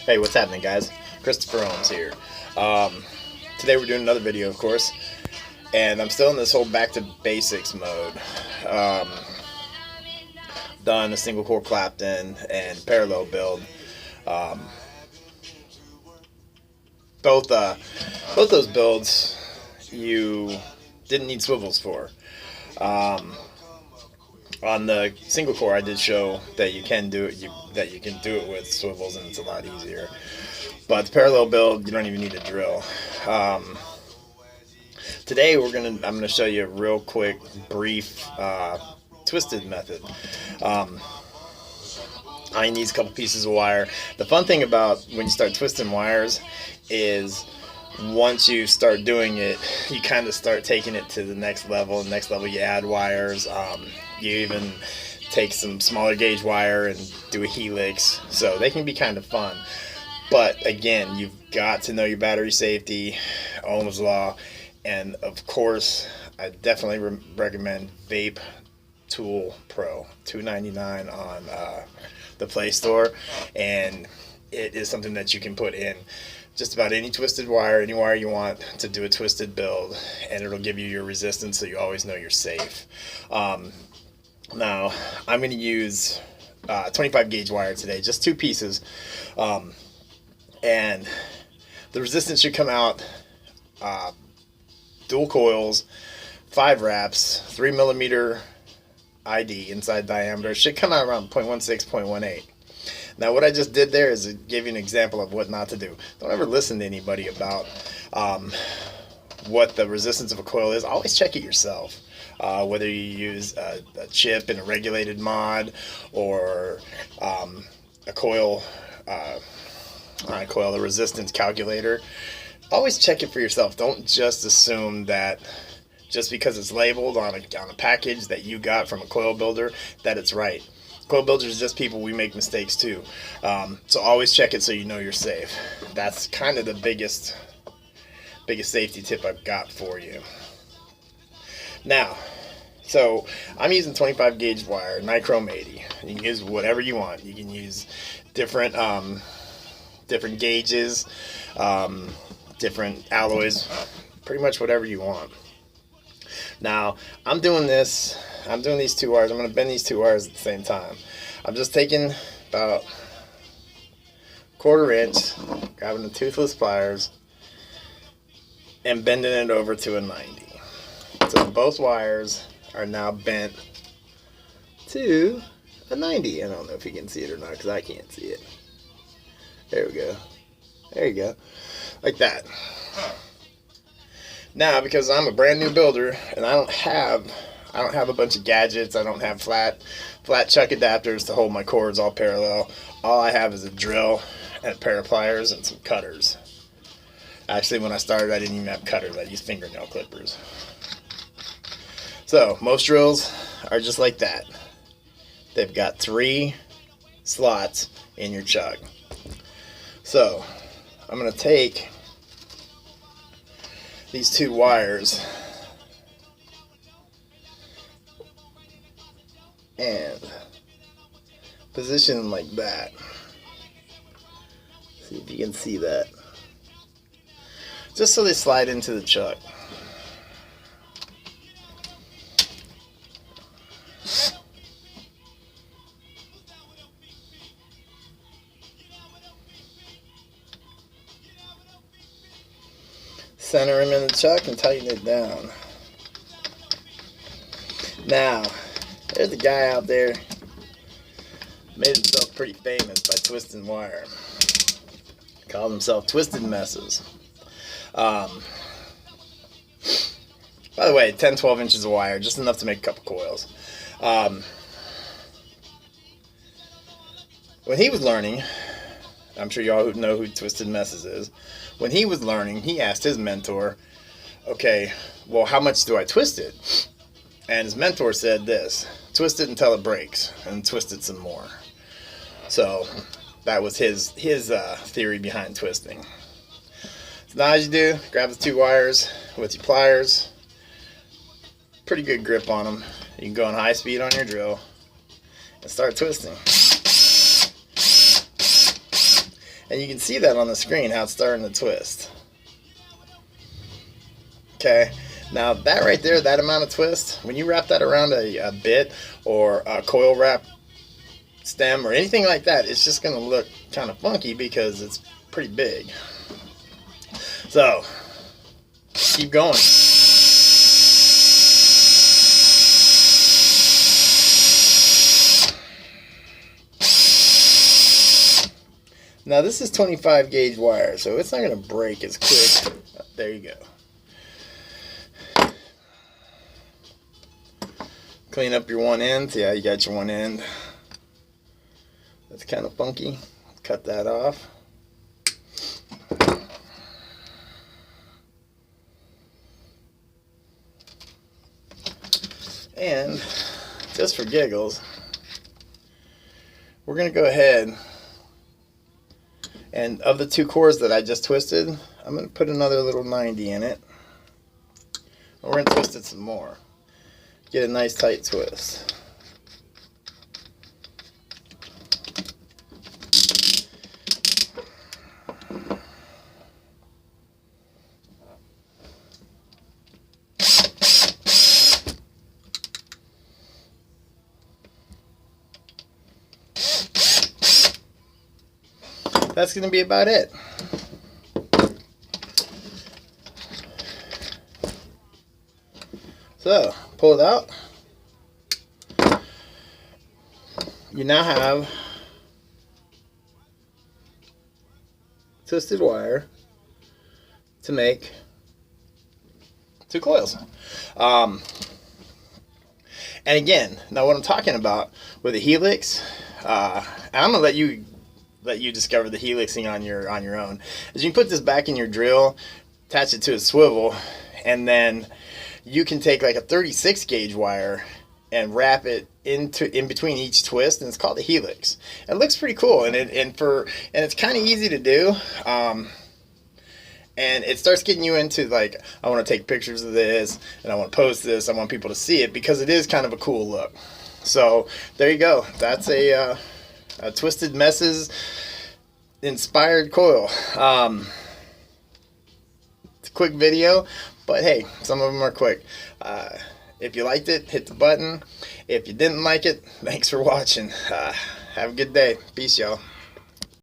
Hey, what's happening, guys? Christopher Holmes here. Today we're doing another video, of course, and I'm still in this whole back to basics mode. Done a single core Clapton and parallel build. Both those builds you didn't need swivels for. On the single core, I did show that you can do it. That you can do it with swivels, and it's a lot easier. But the parallel build, you don't even need a drill. Today, I'm gonna show you a real quick, brief twisted method. I need a couple pieces of wire. The fun thing about when you start twisting wires is once you start doing it, you kind of start taking it to the next level. The next level, you add wires. You even take some smaller gauge wire and do a helix. So they can be kind of fun. But again, you've got to know your battery safety, Ohm's law, and of course, I definitely recommend Vape Tool Pro, $2.99 on the Play Store, and it is something that you can put in just about any twisted wire, any wire you want to do a twisted build, and it'll give you your resistance so you always know you're safe. Now, I'm going to use 25 gauge wire today, just two pieces, and the resistance should come out dual coils, 5 wraps, 3mm ID inside diameter. It should come out around 0.16, 0.18. Now what I just did there is give you an example of what not to do. Don't ever listen to anybody about what the resistance of a coil is. Always check it yourself. Whether you use a chip in a regulated mod or a coil, the resistance calculator. Always check it for yourself. Don't just assume that just because it's labeled on a package that you got from a coil builder that it's right. Coil builders are just people. We make mistakes too. So always check it so you know you're safe. That's kind of the biggest safety tip I've got for you. Now, so I'm using 25 gauge wire, nichrome 80. You can use whatever you want. You can use different gauges, different alloys, pretty much whatever you want. Now, I'm doing these two wires. I'm going to bend these two wires at the same time. I'm just taking about 1/4 inch, grabbing the toothless pliers, and bending it over to a 90. So both wires are now bent to a 90. I don't know if you can see it or not because I can't see it. There we go. There you go. Like that. Now, because I'm a brand new builder and I don't have a bunch of gadgets, I don't have flat chuck adapters to hold my cords all parallel. All I have is a drill and a pair of pliers and some cutters. Actually, when I started, I didn't even have cutters. I used fingernail clippers. So, most drills are just like that. They've got 3 slots in your chuck. So, I'm going to take these 2 wires and position them like that. See if you can see that. Just so they slide into the chuck. Center him in the chuck and tighten it down. Now, there's a guy out there made himself pretty famous by twisting wire. Called himself Twisted Messes. By the way, 10-12 inches of wire, just enough to make a couple coils. When he was learning, I'm sure y'all know who Twisted Messes is. When he was learning, he asked his mentor, okay, well, how much do I twist it? And his mentor said this: twist it until it breaks, and twist it some more. So that was his theory behind twisting. So now, as you do, grab the 2 wires with your pliers. Pretty good grip on them. You can go on high speed on your drill and start twisting. And you can see that on the screen, how it's starting to twist. Okay, now that right there, that amount of twist, when you wrap that around a bit or a coil wrap stem or anything like that, it's just going to look kind of funky because it's pretty big. So, keep going. Now this is 25 gauge wire, so it's not going to break as quick. There you go. Clean up your one end. See how you got your one end. That's kind of funky. Cut that off. And just for giggles, we're going to go ahead and of the 2 cores that I just twisted, I'm going to put another little 90 in it. We're going to twist it some more. Get a nice tight twist. That's going to be about it. So, pull it out. You now have twisted wire to make 2 coils. And again, now what I'm talking about with a helix, I'm gonna let you discover the helixing on your own. As you put this back in your drill, attach it to a swivel, and then you can take like a 36 gauge wire and wrap it in between each twist, and it's called a helix. It looks pretty cool, and it's kind of easy to do. And it starts getting you into like, I want to take pictures of this, and I want to post this. I want people to see it because it is kind of a cool look. So there you go. That's a Twisted Messes inspired coil. It's a quick video, but hey, some of them are quick. If you liked it, hit the button. If you didn't like it, thanks for watching. Have a good day. Peace, y'all.